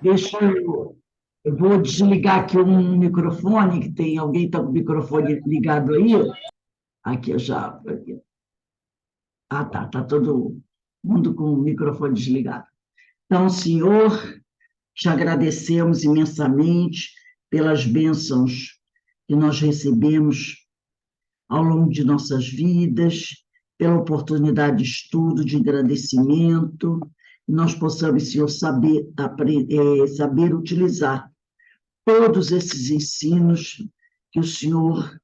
Deixa eu vou desligar aqui um microfone, que tem alguém está com o microfone ligado aí. Aqui, eu já. Aqui. Ah, tá, está todo mundo com o microfone desligado. Então, Senhor, te agradecemos imensamente pelas bênçãos que nós recebemos ao longo de nossas vidas, pela oportunidade de estudo, de engrandecimento, e nós possamos, Senhor, saber utilizar todos esses ensinos que o Senhor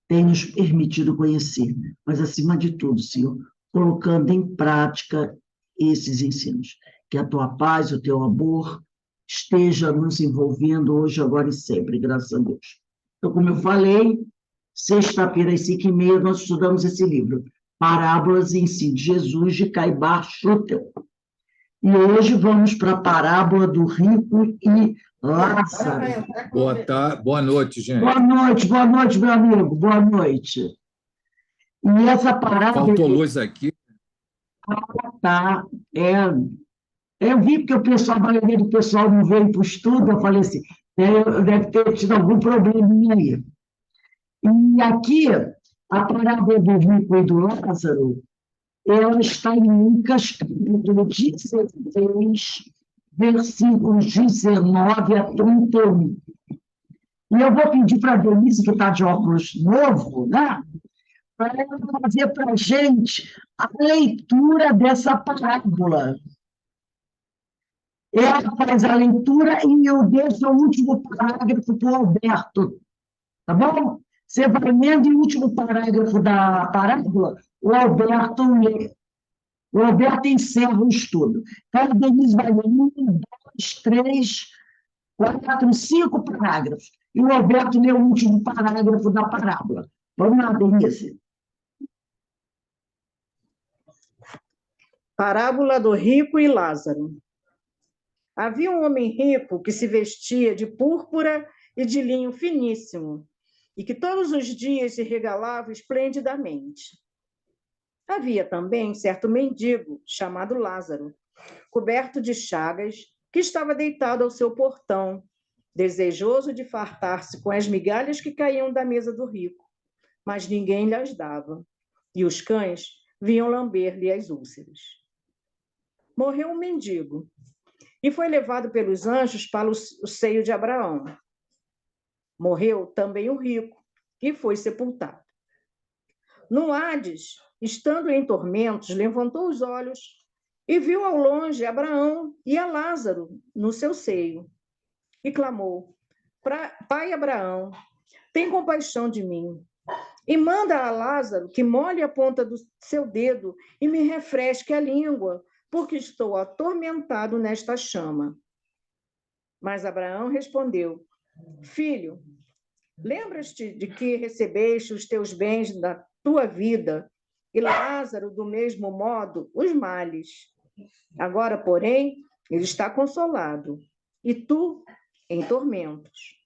tem nos permitido conhecer, mas, acima de tudo, Senhor, colocando em prática esses ensinos. Que a tua paz, o teu amor esteja nos envolvendo hoje, agora e sempre, graças a Deus. Então, como eu falei, sexta-feira, às 5h30, nós estudamos esse livro, Parábolas e Ensino de Jesus, de Caibar Schutel. E hoje vamos para a parábola do rico e Lázaro. Boa noite, gente. Boa noite, meu amigo, boa noite. E essa parábola... Faltou luz aqui. Tá, eu vi porque a maioria do pessoal não veio para o estudo, eu falei assim, deve ter tido algum probleminha aí. E aqui, a parábola do rico e do Lázaro, ela está em Lucas, capítulo 16, versículos 19 a 31. E eu vou pedir para a Denise, que está de óculos novo, né, para ela fazer para a gente a leitura dessa parábola. Ela faz a leitura e eu deixo o último parágrafo para o Alberto, tá bom? Você vai lendo e o último parágrafo da parábola, o Alberto lê. O Alberto encerra o estudo. Então, a Denise vai ler 1, 2, 3, 4, 5 parágrafos. E o Alberto lê o último parágrafo da parábola. Vamos lá, Denise. Parábola do rico e Lázaro. Havia um homem rico que se vestia de púrpura e de linho finíssimo, e que todos os dias se regalava esplendidamente. Havia também certo mendigo, chamado Lázaro, coberto de chagas, que estava deitado ao seu portão, desejoso de fartar-se com as migalhas que caíam da mesa do rico, mas ninguém lhes dava, e os cães vinham lamber-lhe as úlceras. Morreu um mendigo, e foi levado pelos anjos para o seio de Abraão. Morreu também o rico, e foi sepultado. No Hades, estando em tormentos, levantou os olhos e viu ao longe Abraão e a Lázaro no seu seio. E clamou: Pai Abraão, tem compaixão de mim, e manda a Lázaro que molhe a ponta do seu dedo e me refresque a língua, porque estou atormentado nesta chama. Mas Abraão respondeu: Filho, lembras-te de que recebeste os teus bens da tua vida, e Lázaro, do mesmo modo, os males. Agora, porém, ele está consolado, e tu em tormentos.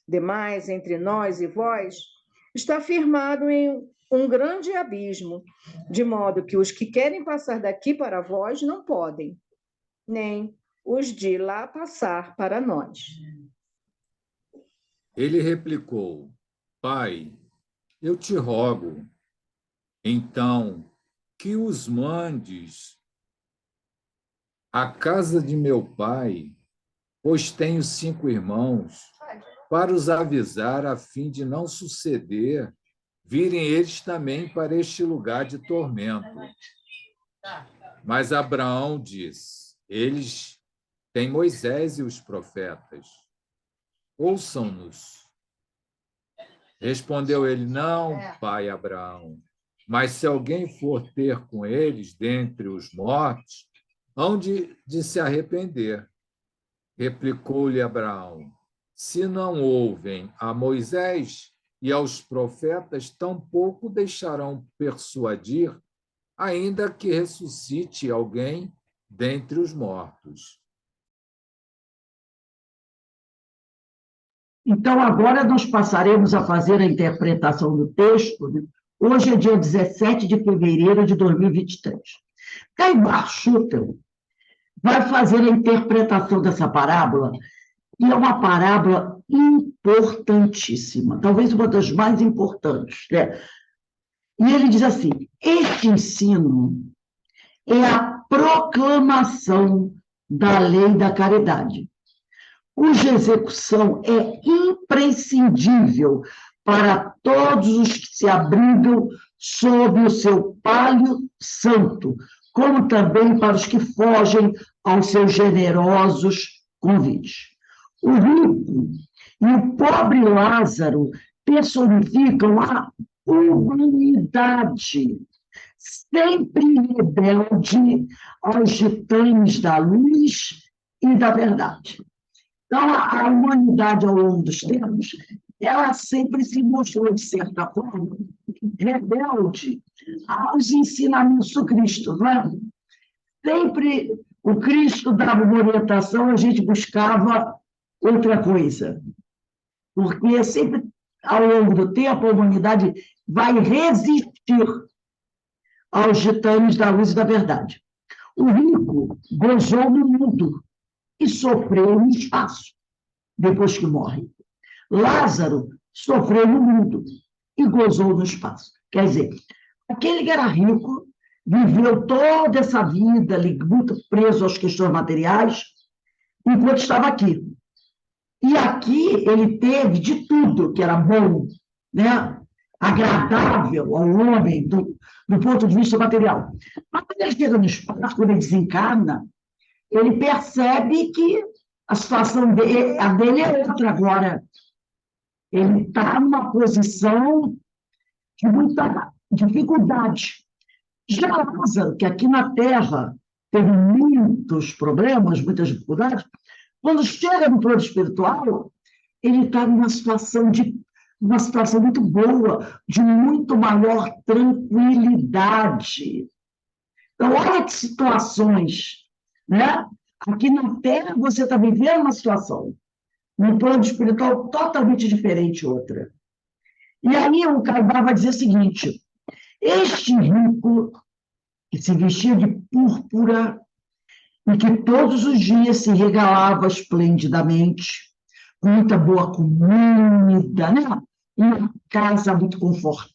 Demais, entre nós e vós, está firmado em um grande abismo, de modo que os que querem passar daqui para vós não podem, nem os de lá passar para nós. Ele replicou: Pai, eu te rogo, então, que os mandes à casa de meu pai, pois tenho 5 irmãos, para os avisar, a fim de não suceder virem eles também para este lugar de tormento. Mas Abraão disse: Eles têm Moisés e os profetas. Ouçam-nos. Respondeu ele: Não, pai Abraão, mas se alguém for ter com eles dentre os mortos, hão de se arrepender. Replicou-lhe Abraão: Se não ouvem a Moisés e aos profetas, tampouco deixarão persuadir, ainda que ressuscite alguém dentre os mortos. Então, agora nós passaremos a fazer a interpretação do texto. Né? Hoje é dia 17 de fevereiro de 2023. Caibar Schutel vai fazer a interpretação dessa parábola, e é uma parábola importantíssima, talvez uma das mais importantes, né? E ele diz assim: este ensino é a proclamação da lei da caridade, cuja execução é imprescindível para todos os que se abrigam sob o seu palio santo, como também para os que fogem aos seus generosos convites. O rico e o pobre Lázaro personificam a humanidade, sempre rebelde aos titãs da luz e da verdade. Então, a humanidade, ao longo dos tempos, ela sempre se mostrou, de certa forma, rebelde aos ensinamentos do Cristo, não é? Sempre o Cristo dava uma orientação, a gente buscava outra coisa. Porque sempre, ao longo do tempo, a humanidade vai resistir aos titãs da luz e da verdade. O rico gozou no mundo e sofreu no espaço, depois que morre. Lázaro sofreu no mundo e gozou no espaço. Quer dizer, aquele que era rico viveu toda essa vida muito preso às questões materiais, enquanto estava aqui. E aqui ele teve de tudo que era bom, né? Agradável ao homem, do ponto de vista material. Mas quando ele chega no espaço, quando ele desencarna, ele percebe que a situação dele, a dele é outra agora. Ele está numa posição de muita dificuldade. Já Lázaro, que aqui na Terra teve muitos problemas, muitas dificuldades, quando chega no plano espiritual, ele está numa situação muito boa, de muito maior tranquilidade. Então, olha que situações, né? Aqui na Terra você está vivendo uma situação, no plano espiritual totalmente diferente outra. E aí o Caibá vai dizer o seguinte: este rico que se vestia de púrpura e que todos os dias se regalava esplendidamente, com muita boa comida, né? Uma casa muito confortável,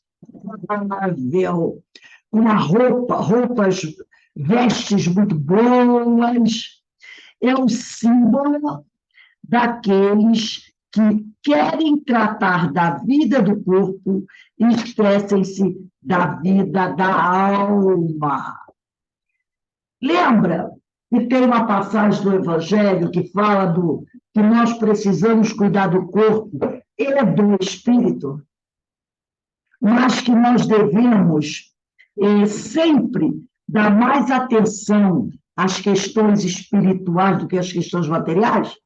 uma roupas, vestes muito boas, é o símbolo daqueles que querem tratar da vida do corpo e esquecem-se da vida da alma. Lembra que tem uma passagem do Evangelho que fala que nós precisamos cuidar do corpo e do espírito, mas que nós devemos sempre dar mais atenção às questões espirituais do que às questões materiais?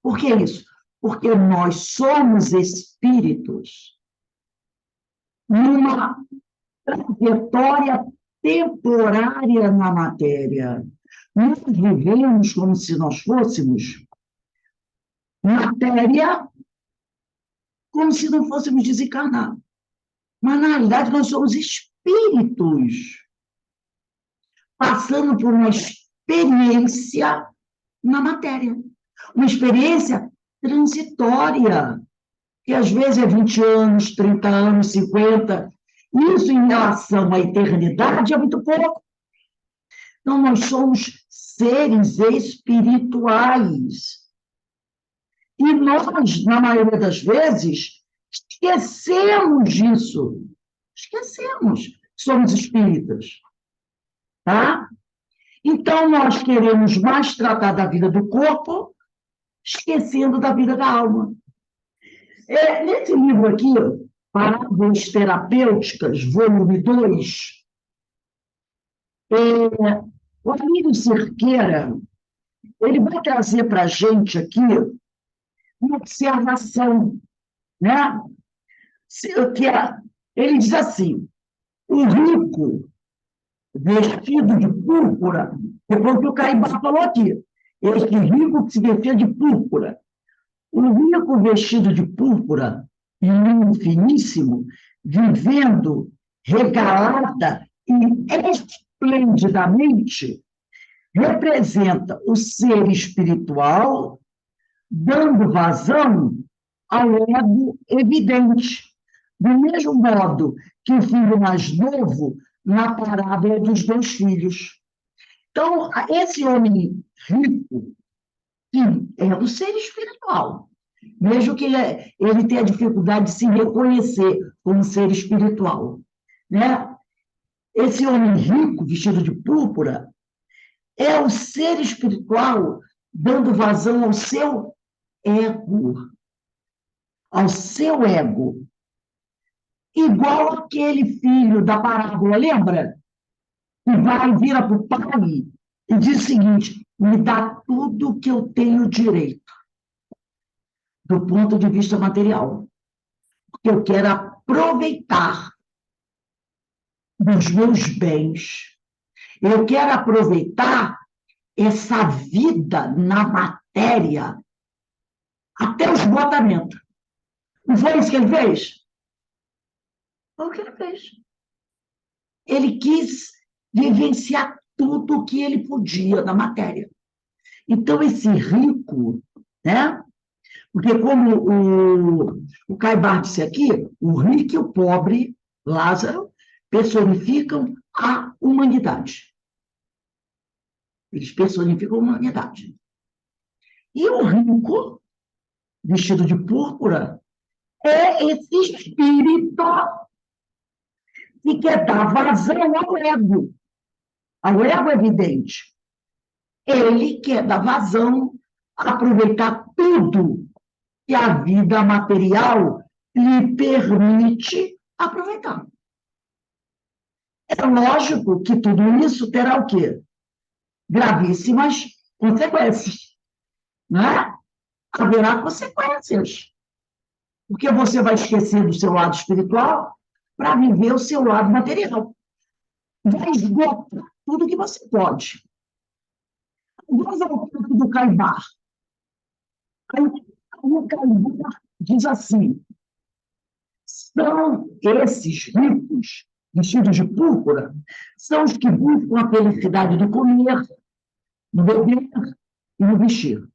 Por que isso? Porque nós somos espíritos numa trajetória temporária na matéria. Nós vivemos como se nós fôssemos matéria, como se não fôssemos desencarnar. Mas, na realidade, nós somos espíritos passando por uma experiência na matéria. Uma experiência transitória, que às vezes é 20 anos, 30 anos, 50. Isso, em relação à eternidade, é muito pouco. Então, nós somos seres espirituais. E nós, na maioria das vezes, esquecemos disso. Esquecemos que somos espíritas. Tá? Então, nós queremos mais tratar da vida do corpo, esquecendo da vida da alma. Nesse livro aqui, Parábolas Terapêuticas, volume 2, o Amílio Cerqueira, ele vai trazer para a gente aqui uma observação, né? Ele diz assim: o rico vestido de púrpura, depois que o Caibá falou aqui, este rico que se vestia de púrpura. O rico vestido de púrpura, em linho finíssimo, vivendo regalada e esplendidamente, representa o ser espiritual dando vazão ao ego evidente. Do mesmo modo que o filho mais novo na parábola dos dois filhos. Então, esse homem rico, que é o ser espiritual, mesmo que ele tenha dificuldade de se reconhecer como ser espiritual, né? Esse homem rico, vestido de púrpura, é o ser espiritual dando vazão ao seu ego. Ao seu ego. Igual aquele filho da parábola, lembra? Que vai e vira para o pai e diz o seguinte: me dá tudo o que eu tenho direito, do ponto de vista material. Porque eu quero aproveitar dos meus bens. Eu quero aproveitar essa vida na matéria até o esgotamento. Não foi isso que ele fez? Foi o que ele fez. Ele quis vivenciar tudo o que ele podia na matéria. Então, esse rico, né? Porque como o Caibar disse aqui, o rico e o pobre, Lázaro, personificam a humanidade. Eles personificam a humanidade. E o rico, vestido de púrpura, é esse espírito que quer dar vazão ao ego. Ao ego evidente. Ele quer dar vazão, aproveitar tudo que a vida material lhe permite aproveitar. É lógico que tudo isso terá o quê? Gravíssimas consequências. Né? Haverá consequências. Porque você vai esquecer do seu lado espiritual para viver o seu lado material. Vai esgotar tudo que você pode. Vamos ao ponto do Caibar. O Caibar diz assim: são esses ricos, vestidos de púrpura, são os que buscam a felicidade do comer, no beber e no vestir.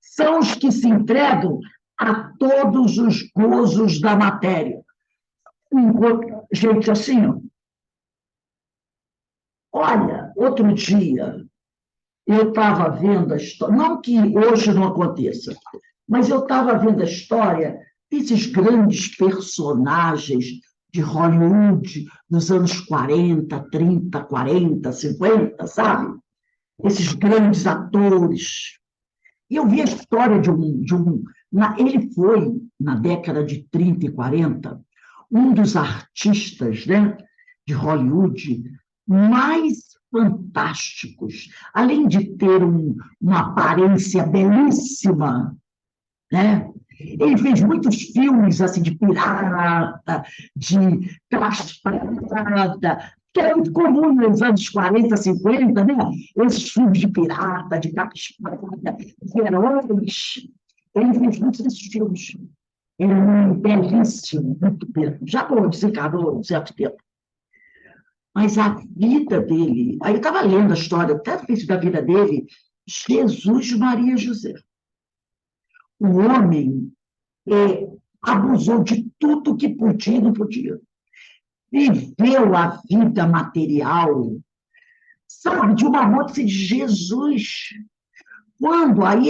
São os que se entregam a todos os gozos da matéria. Gente, assim, olha, outro dia eu estava vendo a história, não que hoje não aconteça, mas eu estava vendo a história desses grandes personagens de Hollywood dos anos 40, 30, 40, 50, sabe? Esses grandes atores. E eu vi a história ele foi, na década de 30 e 40, um dos artistas, né, de Hollywood mais fantásticos, além de ter uma aparência belíssima, né? Ele fez muitos filmes assim, de pirata, de castrada, que era muito comum nos anos 40, 50, né? Esses filmes de pirata, de capa-espada, de heróis. Ele fez muitos desses filmes. Ele é um belíssimo, muito belo. Já desencarnou há um certo tempo. Mas a vida dele... Aí eu estava lendo a história, até da vida dele, Jesus, Maria e José. O homem abusou de tudo que podia e não podia. Viveu a vida material, sabe, de uma modo de Jesus. Quando aí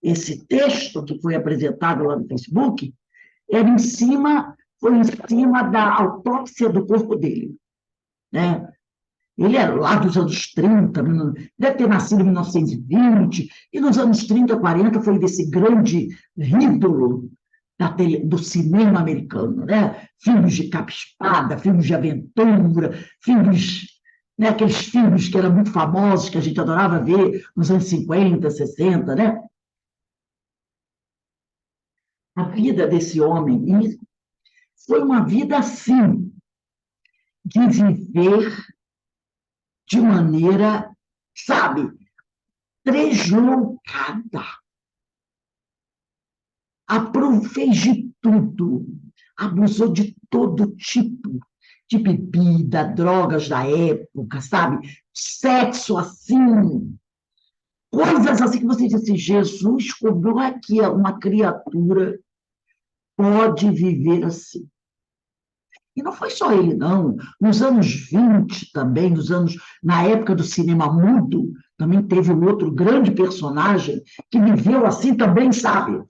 esse texto que foi apresentado lá no Facebook foi em cima da autópsia do corpo dele, né? Ele era lá dos anos 30, deve ter nascido em 1920, e nos anos 30, 40 foi desse grande ídolo do cinema americano, né? Filmes de capa-espada, filmes de aventura, filmes, né? Aqueles filmes que eram muito famosos, que a gente adorava ver nos anos 50, 60, né? A vida desse homem foi uma vida assim, de viver de maneira, sabe, deslocada. Fez de tudo, abusou de todo tipo de bebida, drogas da época, sabe? Sexo assim, coisas assim que você diz assim, Jesus, como é que uma criatura pode viver assim? E não foi só ele, não. Nos anos 20 também, na época do cinema mudo, também teve um outro grande personagem que viveu assim também, sabe?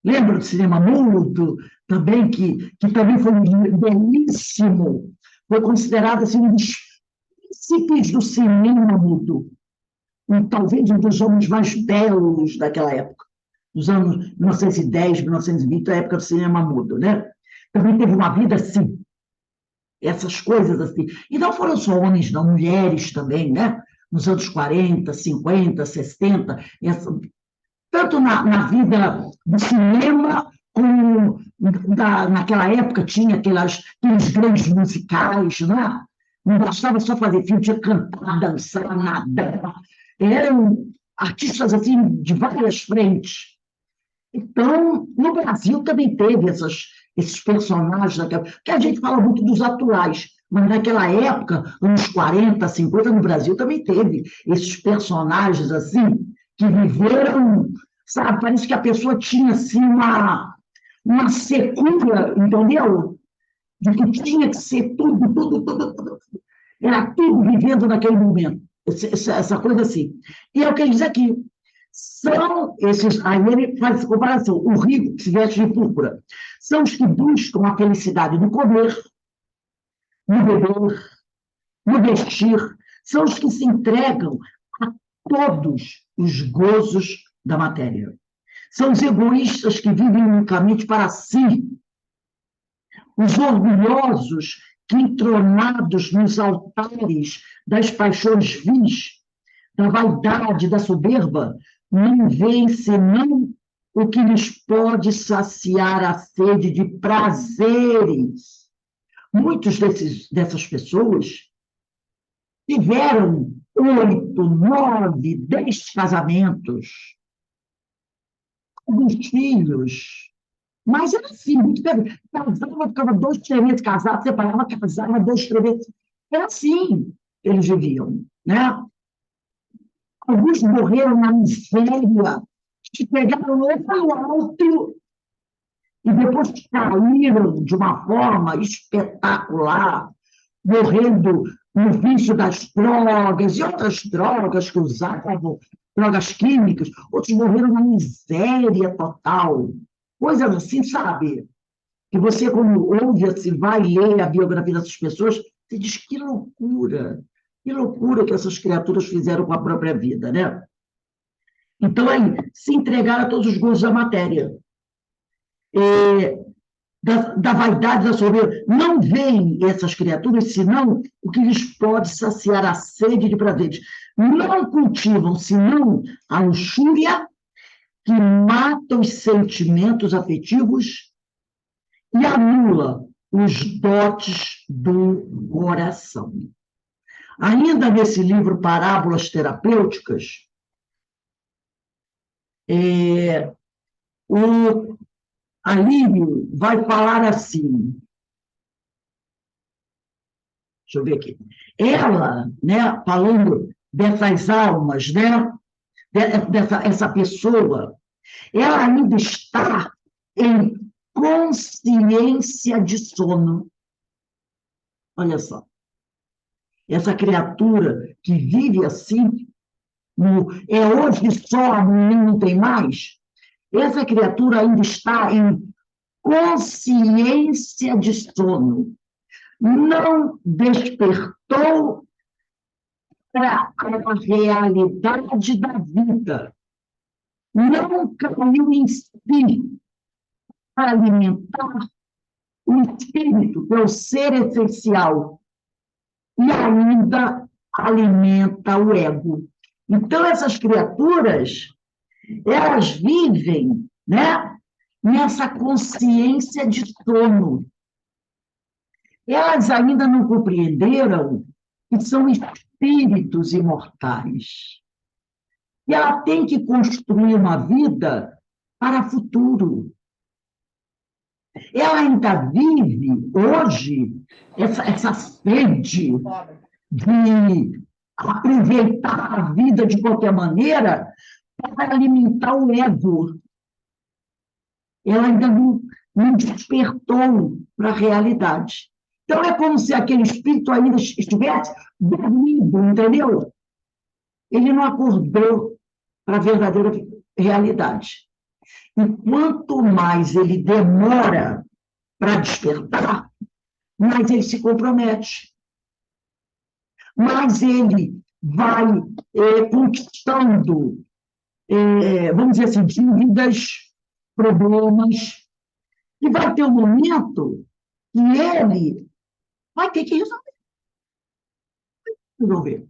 Lembra do cinema mudo? Também, que também foi belíssimo. Foi considerado assim, um dos príncipes do cinema mudo. Talvez um dos homens mais belos daquela época. Dos anos 1910, 1920, a época do cinema mudo, né? Também teve uma vida assim, essas coisas assim. E não foram só homens, não, mulheres também, né? Nos anos 40, 50, 60, tanto na vida do cinema, como naquela época tinha aqueles grandes musicais, né? Não bastava só fazer filme, tinha que cantar, dançar, nadar. Eram artistas assim de várias frentes. Então, no Brasil também teve esses personagens, que a gente fala muito dos atuais, mas naquela época, anos 40, 50, no Brasil também teve esses personagens assim, que viveram, sabe, parece que a pessoa tinha assim uma secura, entendeu? De que tinha que ser tudo, tudo, tudo, tudo. Era tudo vivendo naquele momento, essa coisa assim. E é o que ele diz aqui, são esses, aí ele faz essa comparação, o rico que se veste de púrpura, são os que buscam a felicidade no comer, no beber, no vestir, são os que se entregam a todos os gozos da matéria. São os egoístas que vivem unicamente para si, os orgulhosos que, entronados nos altares das paixões vis, da vaidade, da soberba, não veem senão o que lhes pode saciar a sede de prazeres. Muitos dessas pessoas tiveram 8, 9, 10 casamentos, alguns filhos, mas era assim, muito casava, ficava 2, 3 meses casado, separava, casava 2, 3 meses. Era assim que eles viviam, né? Alguns morreram na miséria, que pegaram lá para alto e depois caíram de uma forma espetacular, morrendo no vício das drogas e outras drogas que usavam, drogas químicas. Outros morreram na miséria total. Coisas assim, sabe? Que você, quando ouve, assim, vai ler a biografia dessas pessoas, você diz que loucura que essas criaturas fizeram com a própria vida, né? Então, aí, se entregar a todos os gozos da matéria, da vaidade, da soberba. Não veem essas criaturas, senão o que lhes pode saciar a sede de prazeres. Não cultivam, senão a luxúria, que mata os sentimentos afetivos e anula os dotes do coração. Ainda nesse livro Parábolas Terapêuticas, o Alírio vai falar assim, deixa eu ver aqui, ela, né, falando dessas almas, né, essa pessoa, ela ainda está em consciência de sono. Olha só, essa criatura que vive assim, é hoje só, amanhã não tem mais, essa criatura ainda está em consciência de sono. Não despertou para a realidade da vida. Não caiu em si para alimentar o espírito, que é o ser essencial, e ainda alimenta o ego. Então, essas criaturas, elas vivem, né, nessa consciência de sono. Elas ainda não compreenderam que são espíritos imortais. E ela tem que construir uma vida para o futuro. Ela ainda vive, hoje, essa sede de aproveitar a vida de qualquer maneira para alimentar o ego. Ela ainda não despertou para a realidade. Então, é como se aquele espírito ainda estivesse dormindo, entendeu? Ele não acordou para a verdadeira realidade. E quanto mais ele demora para despertar, mais ele se compromete. Mais ele vai conquistando, vamos dizer assim, dívidas, problemas, e vai ter um momento que ele vai ter que resolver.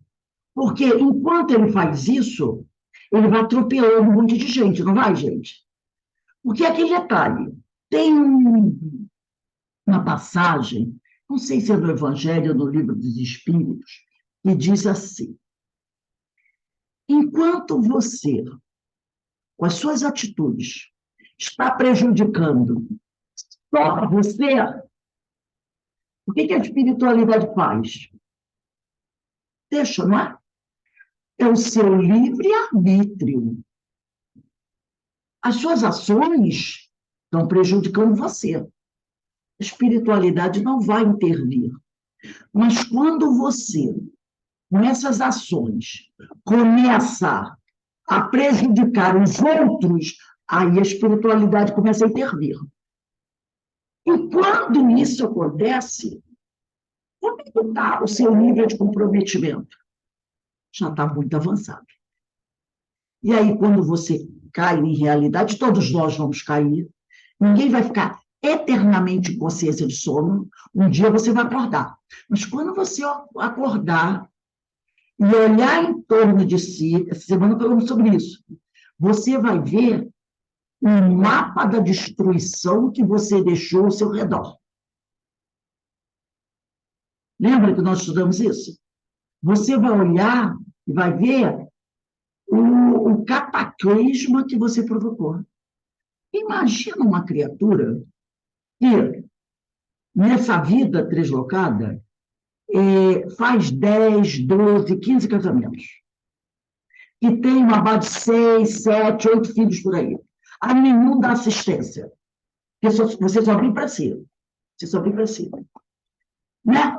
Porque enquanto ele faz isso, ele vai atropelando um monte de gente, não vai, gente? Porque aquele detalhe, tem uma passagem, não sei se é no Evangelho ou no Livro dos Espíritos, que diz assim: enquanto você, com as suas atitudes, está prejudicando só você, o que a espiritualidade faz? Deixa, não é? É o seu livre-arbítrio. As suas ações estão prejudicando você. A espiritualidade não vai intervir. Mas quando você, com essas ações, começa a prejudicar os outros, aí a espiritualidade começa a intervir. E quando isso acontece, como está o seu nível de comprometimento? Já está muito avançado. E aí, quando você cai em realidade, todos nós vamos cair, ninguém vai ficar eternamente em consciência de sono, um dia você vai acordar. Mas quando você acordar e olhar em torno de si, essa semana falamos sobre isso, você vai ver um mapa da destruição que você deixou ao seu redor. Lembra que nós estudamos isso? Você vai olhar e vai ver o cataclisma que você provocou. Imagina uma criatura que, nessa vida translocada, faz 10, 12, 15 casamentos. E tem uma base de 6, 7, 8 filhos por aí. A nenhum dá assistência. Você só vem para si. Você só vem para si. Né?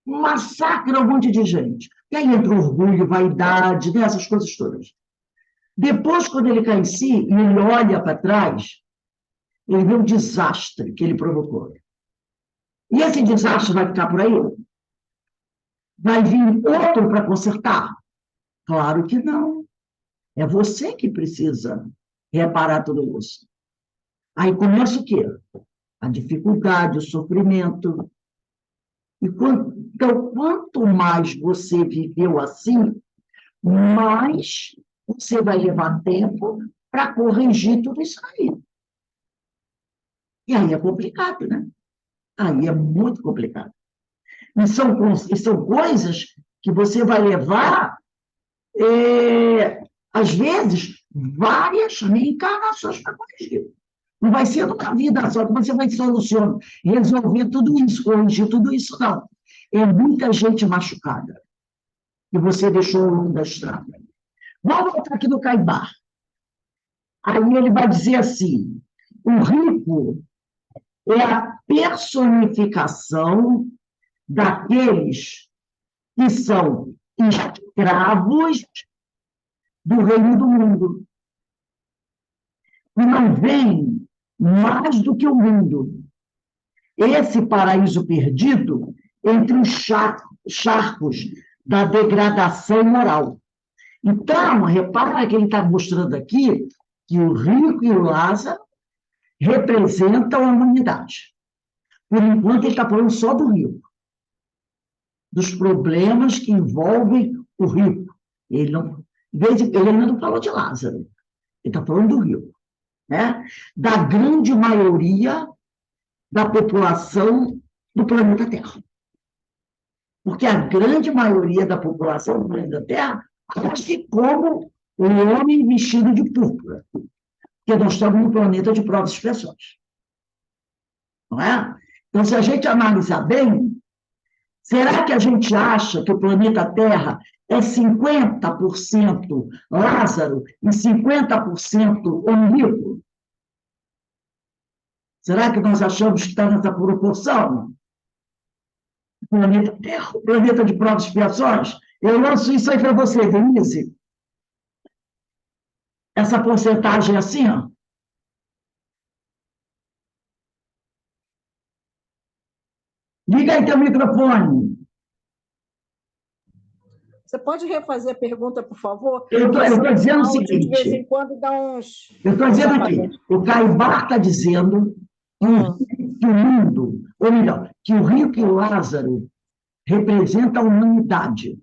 Massacra um monte de gente. E aí entra orgulho, vaidade, né? Essas coisas todas. Depois, quando ele cai em si e ele olha para trás, ele vê um desastre que ele provocou. E esse desastre vai ficar por aí? Vai vir outro para consertar? Claro que não. É você que precisa reparar tudo isso. Aí começa o quê? A dificuldade, o sofrimento. Então, quanto mais você viveu assim, mais você vai levar tempo para corrigir tudo isso aí. E aí é complicado, né? Aí é muito complicado. E são coisas que você vai levar, às vezes, várias reencarnações para corrigir. Não vai ser numa vida só que você vai resolver tudo isso, corrigir tudo isso, não. É muita gente machucada que você deixou ao longo da estrada. Vamos voltar aqui no Caibar. Aí ele vai dizer assim: o rico é a personificação daqueles que são escravos do reino do mundo, que não veem mais do que o mundo. Esse paraíso perdido entre os charcos da degradação moral. Então, repara que ele está mostrando aqui que o rico e o Lázaro representam a humanidade. Por enquanto, ele está falando só do rico, dos problemas que envolvem o rico. Ele ainda não falou de Lázaro, ele está falando do rico, né? Da grande maioria da população do planeta Terra. Porque a grande maioria da população do planeta Terra age como o homem vestido de púrpura, porque nós estamos no planeta de provas e expiações. não é? Então, se a gente analisar bem, será que a gente acha que o planeta Terra é 50% Lázaro e 50% onírico? Será que nós achamos que está nessa proporção? O planeta Terra, o planeta de provas e expiações? Eu lanço isso aí para você, Denise. Essa porcentagem é assim, ó. Liga aí teu microfone. Você pode refazer a pergunta, por favor? Eu estou dizendo o Áudio, de vez seguinte. em quando dá uns... Eu estou dizendo aqui, o Caibar está dizendo que o mundo, ou melhor, que o rico e o Lázaro representam a humanidade.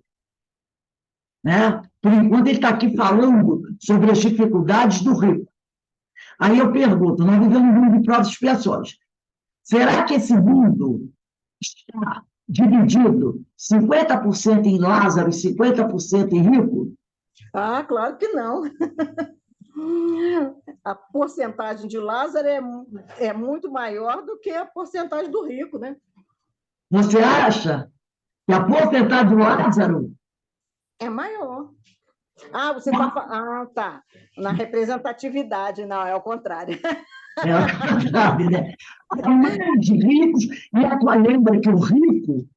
Né? Por enquanto, ele está aqui falando sobre as dificuldades do rico. Aí eu pergunto, nós vivemos um mundo de provas e expiações. Será que esse mundo está dividido 50% em Lázaro e 50% em rico? Ah, claro que não. A porcentagem de Lázaro é muito maior do que a porcentagem do rico, né? Você acha que a porcentagem do Lázaro É maior. Ah, você está falando... Ah, tá. Na representatividade, não, é o contrário. sabe, né? Há mais ricos, e a tua lembra que o rico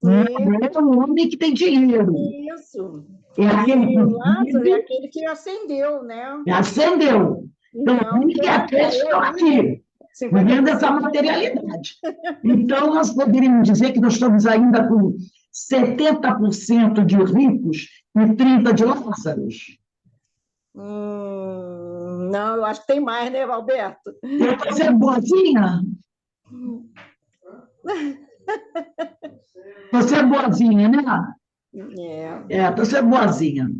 não é o homem que tem dinheiro. Isso. É aquele E que o Lázaro é vive aquele que acendeu, né? e acendeu. Então, que aqueles que estão aqui, vivendo essa materialidade. Então, nós poderíamos dizer que nós estamos ainda com 70% de ricos e 30% de Lázaros. Não, eu acho que tem mais, né, Alberto? Você é boazinha? Você é boazinha, né? Você é boazinha.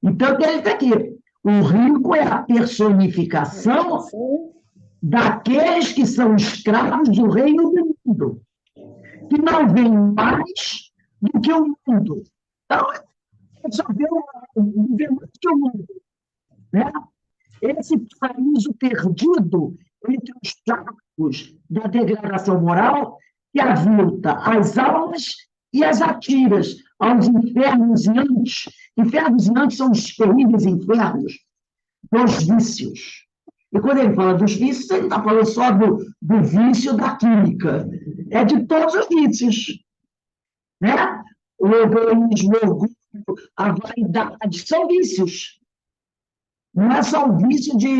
Então, ele está aqui. O rico é a personificação daqueles que são escravos do reino do mundo, que não vêm mais do que o mundo. Então, só vê mais que o mundo. Né? Esse paraíso perdido entre os charcos da degradação moral que avilta as almas e as atira aos infernos iantes. Infernos iantes são os terríveis infernos dos vícios. E quando ele fala dos vícios, ele está falando só do vício da química. É de todos os vícios. Né? O egoísmo, o orgulho, a vaidade, são vícios. Não é só o vício de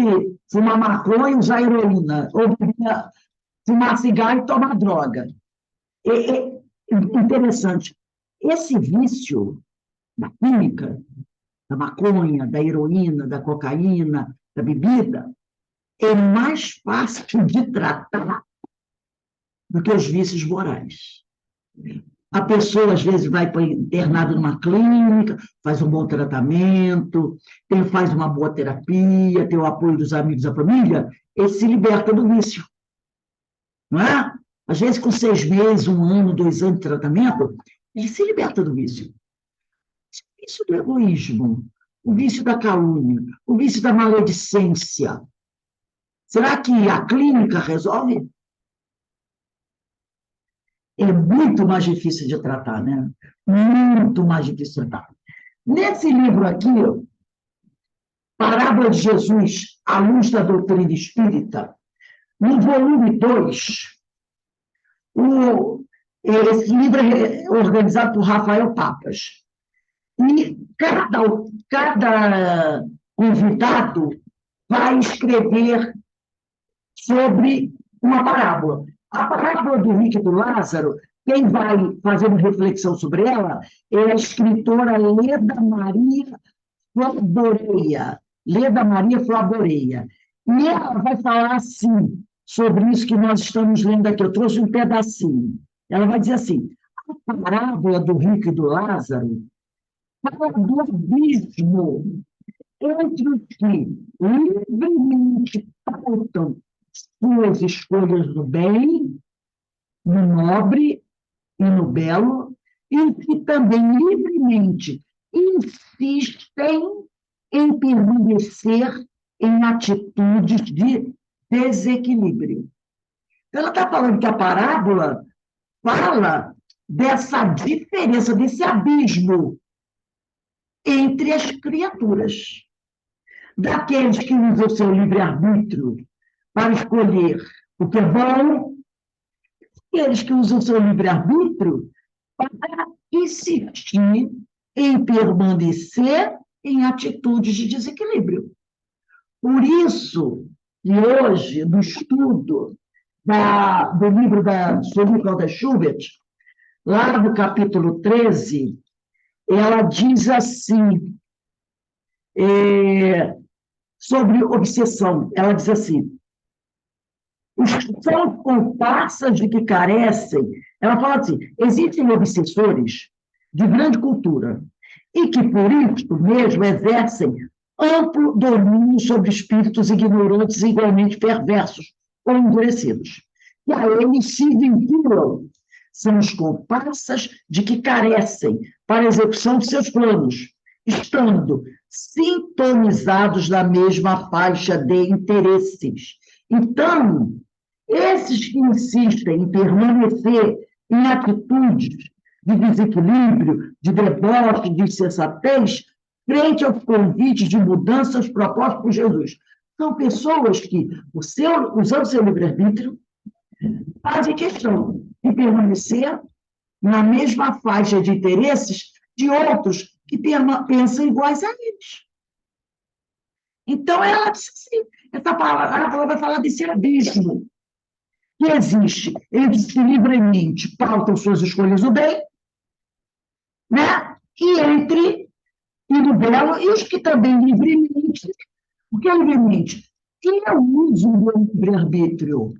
fumar maconha e usar heroína, ou fumar cigarro e tomar droga. É interessante. Esse vício da química, da maconha, da heroína, da cocaína, da bebida, é mais fácil de tratar do que os vícios morais. A pessoa, às vezes, vai internada numa clínica, faz um bom tratamento, faz uma boa terapia, tem o apoio dos amigos da família, ele se liberta do vício. Não é? Às vezes, com 6 meses, 1 ano, 2 anos de tratamento, ele se liberta do vício. O vício do egoísmo, o vício da calúnia, o vício da maledicência. Será que a clínica resolve? É muito mais difícil de tratar, né? Muito mais difícil de tratar. Nesse livro aqui, Parábola de Jesus, à luz da doutrina espírita, no volume 2, esse livro é organizado por Rafael Papas. E cada convidado vai escrever sobre uma parábola. A parábola do rico e do Lázaro, quem vai fazer uma reflexão sobre ela é a escritora Leda Maria Florboreia. Leda Maria Florboreia. E ela vai falar assim, sobre isso que nós estamos lendo aqui. Eu trouxe um pedacinho. Ela vai dizer assim, a parábola do rico e do Lázaro fala do abismo entre os que livremente pautam suas escolhas no bem, no nobre e no belo, e que também livremente insistem em permanecer em atitudes de desequilíbrio. Ela está falando que a parábola fala dessa diferença, desse abismo entre as criaturas. Daqueles que usam o seu livre-arbítrio para escolher o que é bom, e aqueles que usam o seu livre-arbítrio para insistir em permanecer em atitudes de desequilíbrio. Por isso, que hoje, no estudo do livro da Sophie Schubert, lá no capítulo 13, ela diz assim, sobre obsessão, ela diz assim, são comparsas de que carecem, ela fala assim, existem obsessores de grande cultura, e que, por isso mesmo, exercem amplo domínio sobre espíritos ignorantes igualmente perversos ou endurecidos. E a eles se vinculam. São os comparsas de que carecem para a execução de seus planos, estando sintonizados na mesma faixa de interesses. Então, esses que insistem em permanecer em atitudes de desequilíbrio, de deboche, de insensatez, frente aos convites de mudanças propostos por Jesus. São pessoas que, usando seu livre-arbítrio, fazem questão de permanecer na mesma faixa de interesses de outros que pensam iguais a eles. Então, ela disse assim, essa palavra vai falar desse abismo que existe entre os que livremente pautam suas escolhas do bem, né? E entre o belo e os que também livremente, porque livremente, eu uso o meu livre-arbítrio.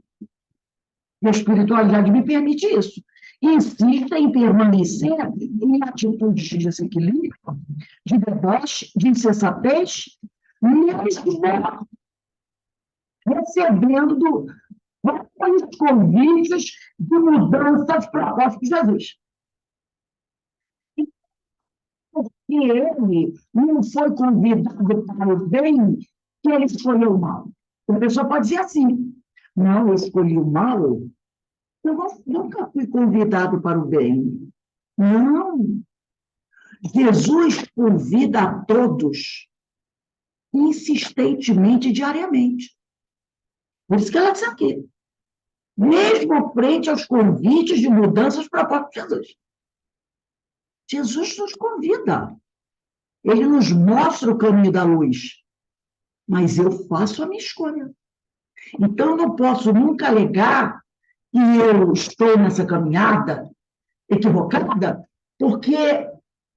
A espiritualidade me permite isso. Insista em permanecer em atitudes de desequilíbrio, de deboche, de insensatez, mesmo recebendo vários convites de mudanças propostas por Jesus. E ele não foi convidado para o bem, que ele escolheu o mal. A pessoa pode dizer assim, não, eu escolhi o mal, eu nunca fui convidado para o bem. Não. Jesus convida a todos, insistentemente, diariamente. Por isso que ela diz aqui. Mesmo frente aos convites de mudanças propostas por Jesus. Jesus nos convida. Ele nos mostra o caminho da luz. Mas eu faço a minha escolha. Então, eu não posso nunca alegar que eu estou nessa caminhada equivocada, porque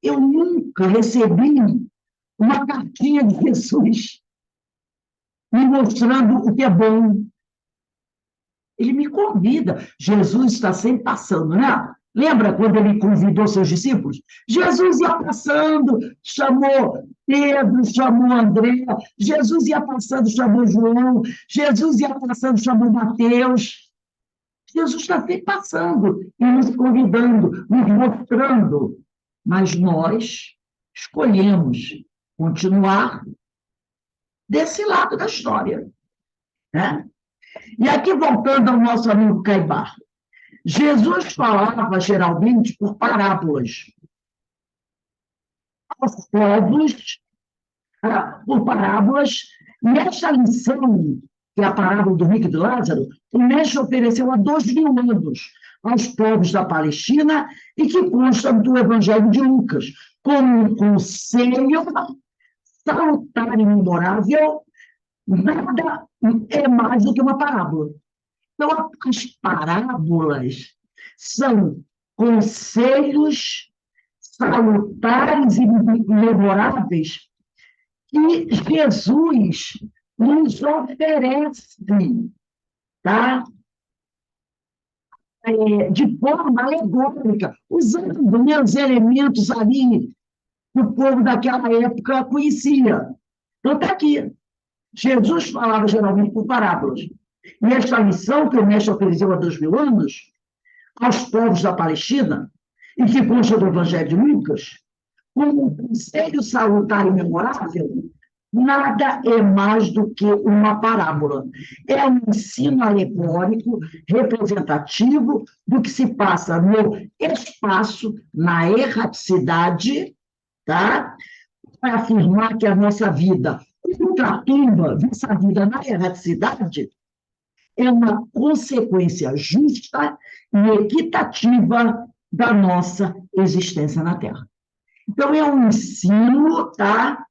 eu nunca recebi uma cartinha de Jesus me mostrando o que é bom. Ele me convida. Jesus está sempre passando, né? Lembra quando ele convidou seus discípulos? Jesus ia passando, chamou Pedro, chamou André, Jesus ia passando, chamou João, Jesus ia passando, chamou Mateus. Jesus está sempre passando e nos convidando, nos mostrando. Mas nós escolhemos continuar desse lado da história, né? E aqui, voltando ao nosso amigo Caibar, Jesus falava geralmente por parábolas aos povos, por parábolas, e essa lição, que é a parábola do rico e do Lázaro, o mestre ofereceu há 2000 anos aos povos da Palestina e que consta do Evangelho de Lucas, como um conselho salutar e memorável. Nada é mais do que uma parábola. Então, as parábolas são conselhos salutares e memoráveis que Jesus nos oferece, tá? De forma alegórica, usando os elementos ali que o povo daquela época conhecia. Então, está aqui. Jesus falava geralmente por parábolas. E esta lição que o mestre ofereceu há 2000 anos aos povos da Palestina, e que consta do Evangelho de Lucas, como um conselho salutar e memorável, nada é mais do que uma parábola. É um ensino alegórico, representativo do que se passa no espaço, na erraticidade, tá? Para afirmar que a nossa vida ultratumba, nossa vida na erraticidade, é uma consequência justa e equitativa da nossa existência na Terra. Então, é um ensino, tá?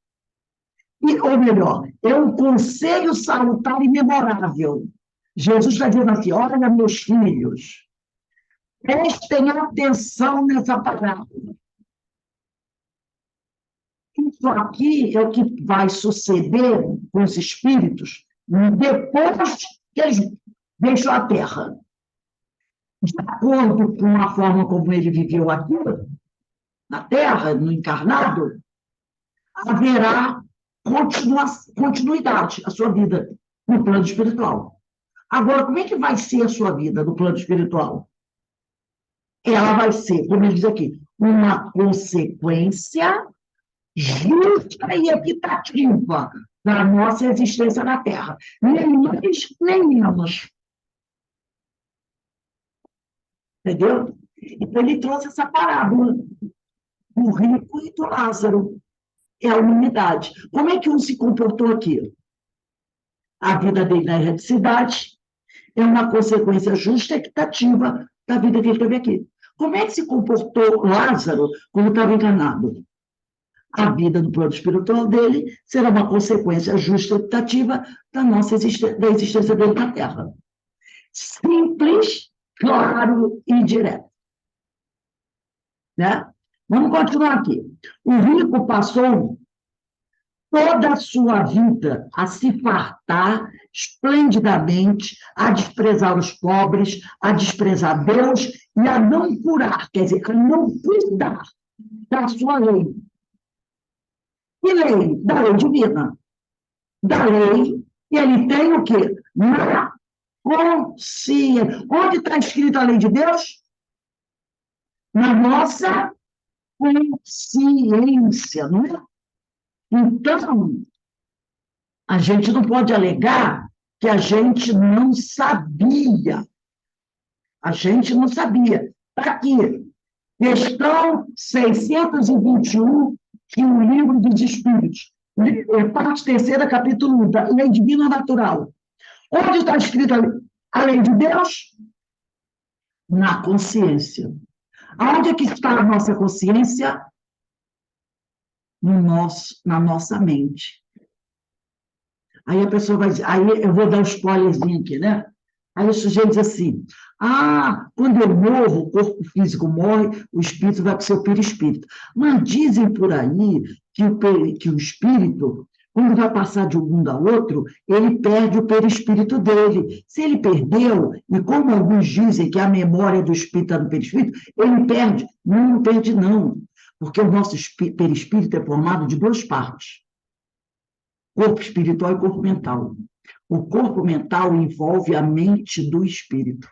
Ou melhor, é um conselho salutar e memorável. Jesus está dizendo assim: olha, meus filhos, prestem atenção nessa palavra. Isso aqui é o que vai suceder com os espíritos depois que eles deixam a Terra. De acordo com a forma como ele viveu aqui, na Terra, no encarnado, haverá continuidade a sua vida no plano espiritual. Agora, como é que vai ser a sua vida no plano espiritual? Ela vai ser, como ele diz aqui, uma consequência justa e equitativa da nossa existência na Terra. Nem mais, nem menos. Entendeu? Então, ele trouxe essa parábola do rico e do Lázaro. É a unidade. Como é que um se comportou aqui? A vida dele na erraticidade é uma consequência justa e equitativa da vida que ele teve aqui. Como é que se comportou Lázaro quando estava encarnado? A vida no plano espiritual dele será uma consequência justa e equitativa da nossa da existência dele na Terra. Simples, claro e direto. Né? Vamos continuar aqui. O rico passou toda a sua vida a se fartar esplendidamente, a desprezar os pobres, a desprezar Deus e a não curar, quer dizer, a não cuidar da sua lei. Que lei? Da lei divina. Da lei, e ele tem o quê? Na consciência. Onde está escrita a lei de Deus? Na nossa consciência, não é? Então, a gente não pode alegar que a gente não sabia. A gente não sabia. Está aqui, questão 621 de um livro dos Espíritos, parte terceira, capítulo 1, da Lei Divina Natural. Onde está escrita a lei de Deus? Na consciência. Aonde é que está a nossa consciência? Na nossa mente. Aí a pessoa vai dizer, aí eu vou dar um spoilerzinho aqui, né? Aí o sujeito diz assim, quando eu morro, o corpo físico morre, o espírito vai para o seu perispírito. Mas dizem por aí que o espírito, quando vai passar de um mundo a outro, ele perde o perispírito dele. Se ele perdeu, e como alguns dizem que a memória do espírito está no perispírito, ele perde. Não perde, não. Porque o nosso perispírito é formado de duas partes. Corpo espiritual e corpo mental. O corpo mental envolve a mente do espírito.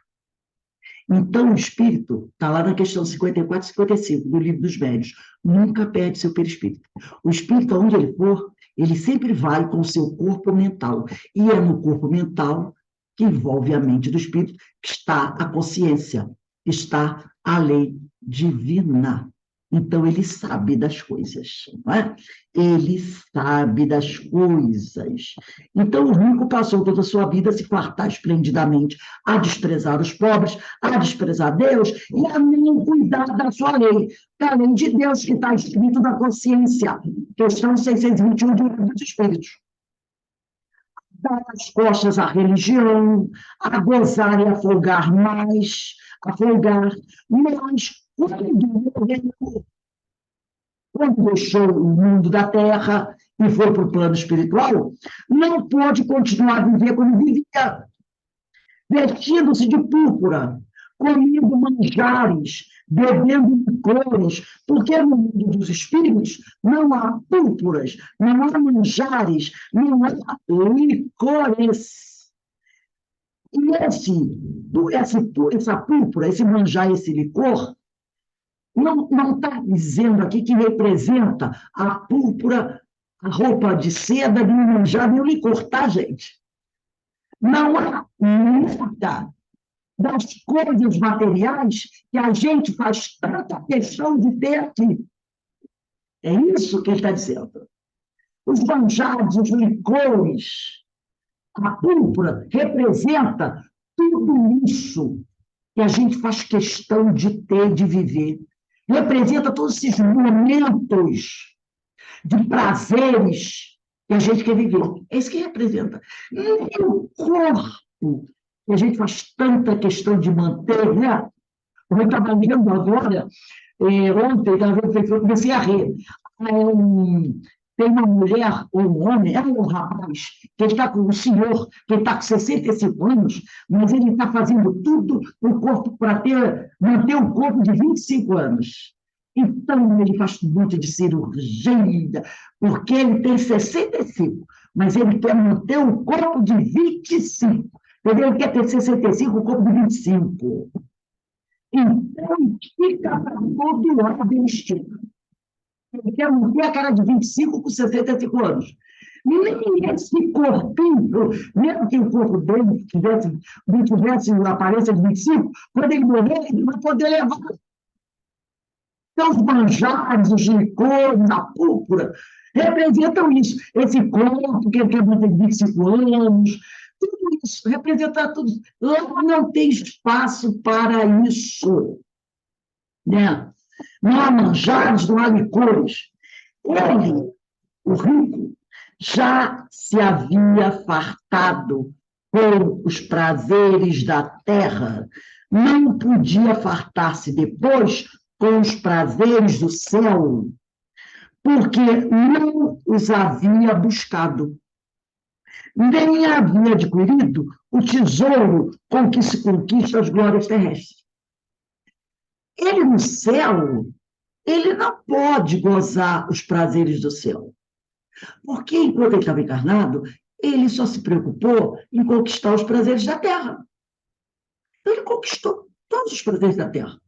Então, o espírito, está lá na questão 54 e 55 do Livro dos Médiuns, nunca perde seu perispírito. O espírito, aonde ele for, ele sempre vai com o seu corpo mental. E é no corpo mental que envolve a mente do espírito que está a consciência, que está a lei divina. Então, ele sabe das coisas, não é? Ele sabe das coisas. Então, o rico passou toda a sua vida a se fartar esplendidamente, a desprezar os pobres, a desprezar Deus e a não cuidar da sua lei, da lei de Deus que está escrito na consciência, questão 621 do Livro dos Espíritos. Dar as costas à religião, a gozar e a folgar mais, mas quando deixou o mundo da Terra e foi para o plano espiritual, não pôde continuar a viver como vivia, vestindo-se de púrpura, comendo manjares, bebendo licores, porque no mundo dos espíritos não há púrpuras, não há manjares, não há licores. E essa púrpura, esse manjar, esse licor, não está dizendo aqui que representa a púrpura a roupa de seda, nem o manjar, nem o licor, tá, gente? Não há nada das coisas materiais que a gente faz tanta questão de ter aqui. É isso que ele está dizendo. Os manjares, os licores, a púrpura representa tudo isso que a gente faz questão de ter, de viver. Representa todos esses momentos de prazeres que a gente quer viver. É isso que representa. Nem o corpo, que a gente faz tanta questão de manter, né? Eu estava lendo agora, ontem, eu comecei a rir. Tem uma mulher, ou um homem, é um rapaz, que está com o senhor, que está com 65 anos, mas ele está fazendo tudo o corpo para manter o corpo de 25 anos. Então, ele faz um monte de cirurgia, porque ele tem 65, mas ele quer manter o corpo de 25. Entendeu? Ele quer ter 65, o corpo de 25. Então, fica para todo lado e estica. Ele quer manter a cara de 25 com 65 anos. Nem esse corpinho, mesmo que o corpo dele tivesse a aparência de 25, quando ele morrer, ele vai poder levar. Então, os manjares, os licores, a púrpura, representam isso. Esse corpo que ele quer manter de 25 anos, tudo isso, representa tudo. Lá não tem espaço para isso. Né? Não há manjares, não há licores. Ele, o rico, já se havia fartado com os prazeres da terra, não podia fartar-se depois com os prazeres do céu, porque não os havia buscado, nem havia adquirido o tesouro com que se conquista as glórias terrestres. Ele no céu, ele não pode gozar os prazeres do céu. Porque, enquanto ele estava encarnado, ele só se preocupou em conquistar os prazeres da terra. Ele conquistou todos os prazeres da terra.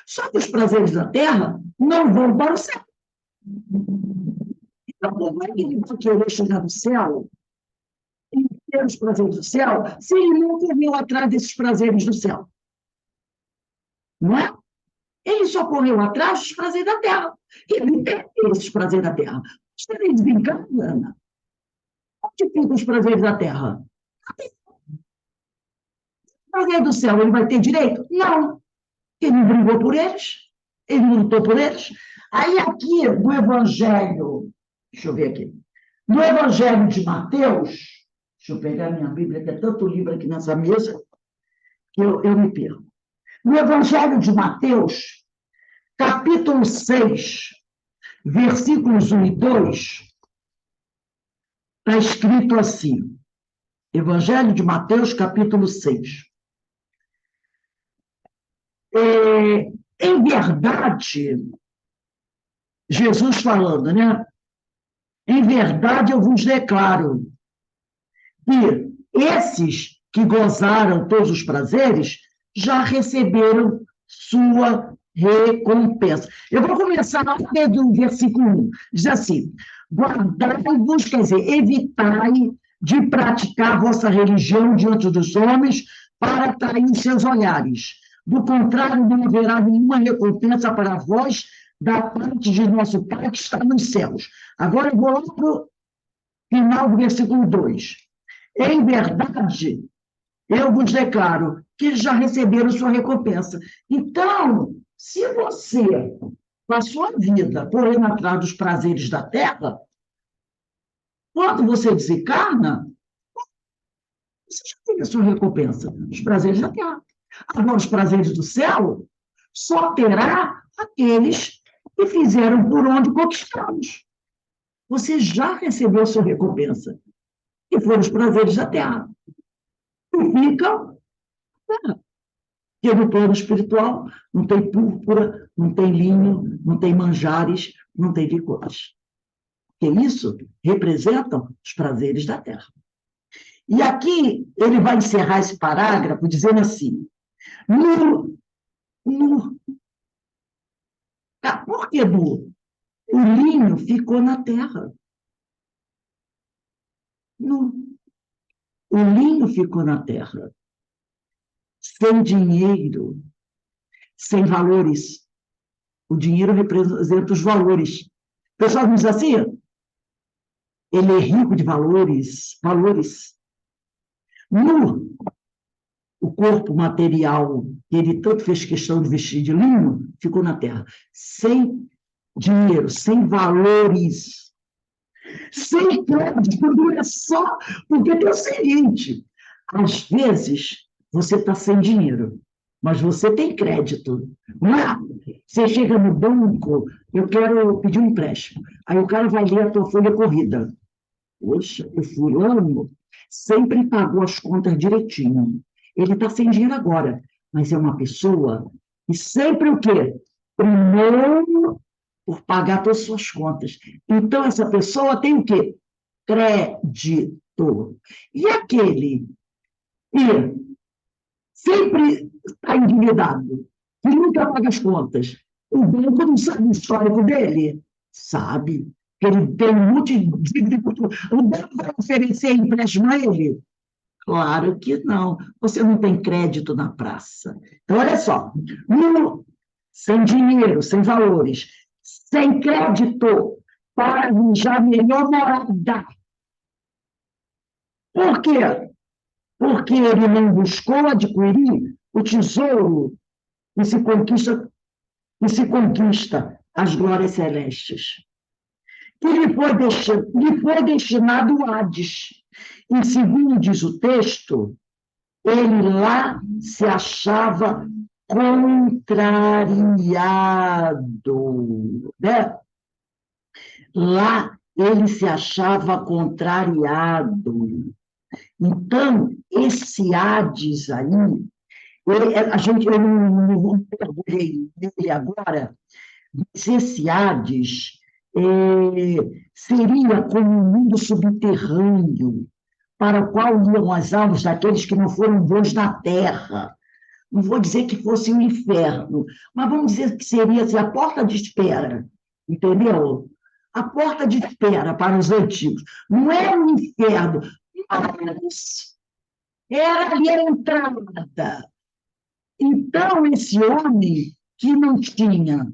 Só que os prazeres da terra não vão para o céu. Então, como é que ele vai querer chegar no céu e ter os prazeres do céu se ele não correu atrás desses prazeres do céu? Não é? Ele só correu atrás dos prazeres da terra. E não tem esses prazeres da terra. Você nem desencana, Ana. Onde ficam os prazeres da terra? O prazer do céu, ele vai ter direito? Não. Ele não brigou por eles, ele não lutou por eles. Aí aqui, no Evangelho, deixa eu ver aqui, no Evangelho de Mateus, deixa eu pegar minha Bíblia, que é tanto livro aqui nessa mesa, que eu me perco. No Evangelho de Mateus, capítulo 6, versículos 1 e 2, está escrito assim, Evangelho de Mateus, capítulo 6. Em verdade, Jesus falando, né? Em verdade eu vos declaro que esses que gozaram todos os prazeres já receberam sua recompensa. Eu vou começar do versículo 1. Diz assim, guardai-vos, quer dizer, evitai de praticar a vossa religião diante dos homens para atrair os seus olhares. Do contrário, não haverá nenhuma recompensa para vós da parte de nosso Pai que está nos céus. Agora eu vou lá para o final do versículo 2. Em verdade, eu vos declaro que eles já receberam sua recompensa. Então, se você passou a vida correndo atrás dos prazeres da terra, quando você desencarna, você já teve a sua recompensa, os prazeres da terra. Agora, os prazeres do céu só terá aqueles que fizeram por onde conquistamos. Você já recebeu a sua recompensa, que foram os prazeres da terra. E ficam na terra. Porque no plano espiritual não tem púrpura, não tem linho, não tem manjares, não tem licores. Porque isso representam os prazeres da terra. E aqui ele vai encerrar esse parágrafo dizendo assim, por que nu? O linho ficou na terra. O linho ficou na terra, sem dinheiro, sem valores. O dinheiro representa os valores. O pessoal diz assim, ele é rico de valores, valores. No o corpo material, que ele tanto fez questão de vestir de linho, ficou na terra, sem dinheiro, sem valores, sem crédito, não é só, porque tem o seguinte, às vezes você está sem dinheiro, mas você tem crédito, não é? Você chega no banco, eu quero pedir um empréstimo, aí o cara vai ler a tua folha corrida. Poxa, o fulano sempre pagou as contas direitinho. Ele está sem dinheiro agora, mas é uma pessoa que sempre o quê? Primeiro por pagar todas as suas contas. Então, essa pessoa tem o quê? Crédito. E aquele que sempre está endividado, que nunca paga as contas, o banco não sabe o histórico dele? Sabe. Ele tem um monte de dívida. O banco vai oferecer empréstimo a ele? Claro que não. Você não tem crédito na praça. Então, olha só. Sem dinheiro, sem valores, sem crédito para arranjar melhor morada. Por quê? Porque ele não buscou adquirir o tesouro que se conquista as glórias celestes. Que lhe foi destinado o Hades. E, segundo diz o texto, ele lá se achava contrariado, né? Lá ele se achava contrariado. Então, esse Hades aí, eu não mergulhei nele agora, mas esse Hades seria como um mundo subterrâneo, para o qual iam as almas daqueles que não foram bons na terra. Não vou dizer que fosse um inferno, mas vamos dizer que seria assim, a porta de espera, entendeu? A porta de espera para os antigos. Não era um inferno, mas era ali a entrada. Então, esse homem que não tinha,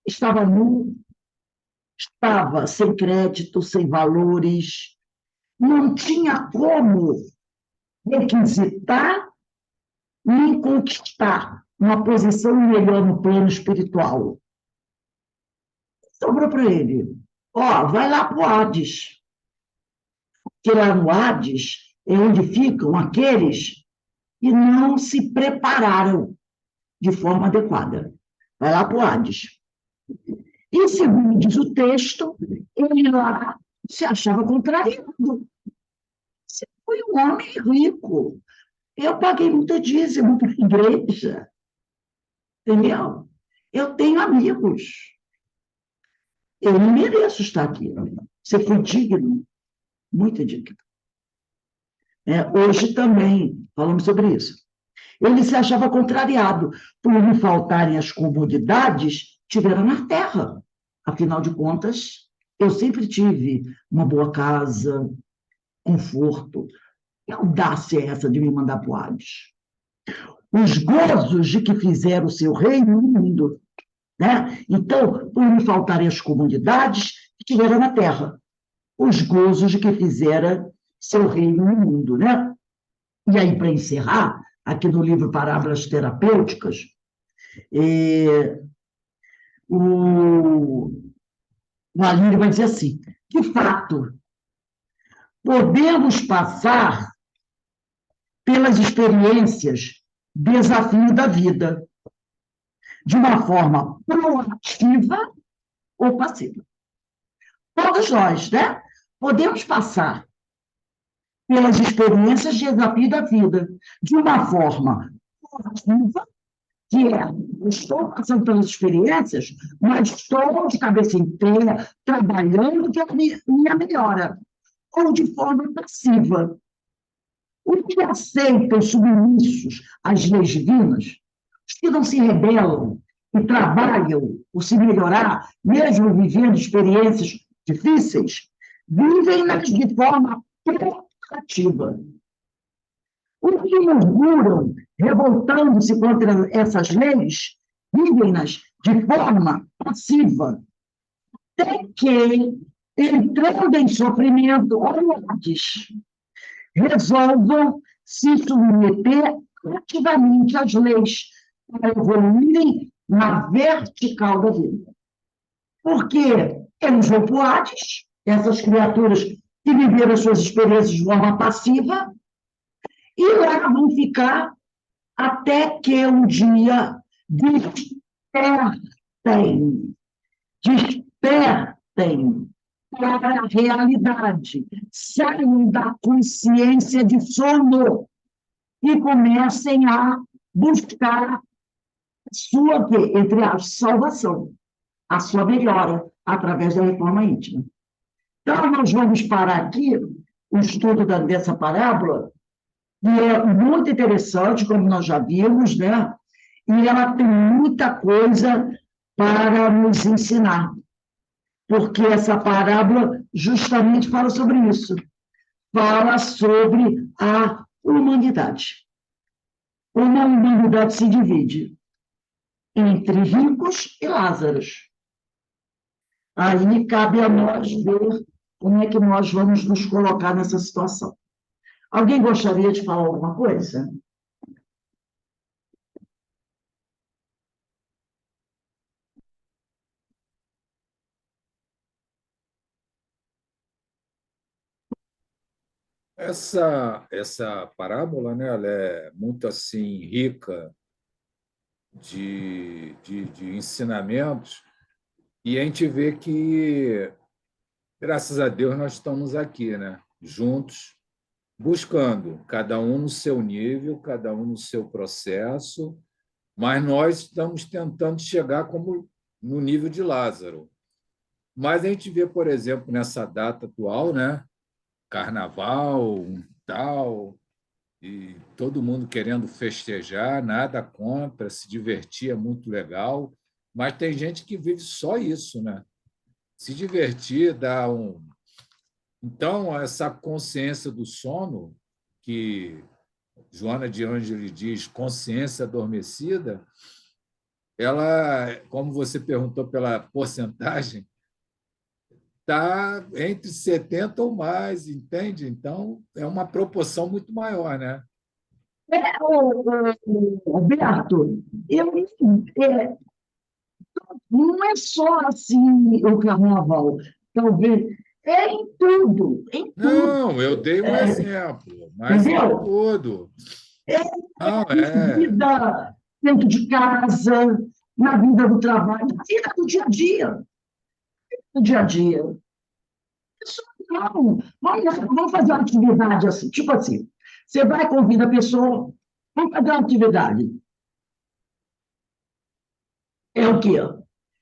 estava nu, estava sem crédito, sem valores, não tinha como requisitar nem conquistar uma posição melhor no plano espiritual. Sobrou para ele, vai lá para o Hades, que lá no Hades é onde ficam aqueles que não se prepararam de forma adequada. Vai lá para o Hades. E, segundo diz o texto, ele lá se achava contrariado. Você foi um homem rico. Eu paguei muito dízimo para a igreja. Entendeu? Eu tenho amigos. Eu não mereço estar aqui. Você foi digno, muito digno. Hoje também falamos sobre isso. Ele se achava contrariado por lhe faltarem as comodidades tiveram na terra. Afinal de contas, eu sempre tive uma boa casa, conforto. Que audácia é essa de me mandar para o Hades? Os gozos de que fizeram o seu reino no mundo. Né? Então, por lhe faltarem as comodidades que tiveram na terra. Os gozos de que fizeram seu reino no mundo. Né? E aí, para encerrar, aqui no livro Parábolas Terapêuticas, o Alírio vai dizer assim, de fato, podemos passar pelas experiências, desafio da vida, de uma forma proativa ou passiva. Todos nós, né? Podemos passar pelas experiências, desafio da vida, de uma forma proativa, que eu estou passando pelas experiências, mas estou de cabeça inteira, trabalhando que é a minha melhora, ou de forma passiva. Os que aceitam submissos às leis divinas, os que não se rebelam e trabalham por se melhorar, mesmo vivendo experiências difíceis, vivem-nas de forma proativa. Os que murmuram, revoltando-se contra essas leis, vivem-nas de forma passiva, até que, entrando em sofrimento ou antes, resolvam se submeter ativamente às leis para evoluírem na vertical da vida. Porque eles vão para o Hades, essas criaturas que viveram as suas experiências de forma passiva, e lá vão ficar até que um dia despertem para a realidade, saiam da consciência de sono e comecem a buscar a sua, entre aspas, salvação, a sua melhora, através da reforma íntima. Então, nós vamos parar aqui o estudo dessa parábola, e é muito interessante, como nós já vimos, né? E ela tem muita coisa para nos ensinar, porque essa parábola justamente fala sobre isso, fala sobre a humanidade. Como a humanidade se divide entre ricos e Lázaros. Aí cabe a nós ver como é que nós vamos nos colocar nessa situação. Alguém gostaria de falar alguma coisa? Essa parábola, né, ela é muito assim rica de ensinamentos, e a gente vê que, graças a Deus, nós estamos aqui, né, juntos, buscando, cada um no seu nível, cada um no seu processo, mas nós estamos tentando chegar como no nível de Lázaro. Mas a gente vê, por exemplo, nessa data atual, né, carnaval, tal, e todo mundo querendo festejar, nada contra, se divertir é muito legal, mas tem gente que vive só isso, né? Se divertir, dá um. Então, essa consciência do sono, que Joana de Ângeles diz, consciência adormecida, ela, como você perguntou pela porcentagem, está entre 70 ou mais, entende? Então, é uma proporção muito maior, né? Alberto, não é só assim o carnaval, talvez, é em tudo, em tudo. Não, eu dei um exemplo, mas em Entendeu? tudo. É Não, na vida dentro de casa, na vida do trabalho, na vida do dia a dia. No dia a dia. Isso não. Vamos fazer uma atividade assim, tipo assim. Você vai convida a pessoa, vamos fazer uma atividade. É o quê?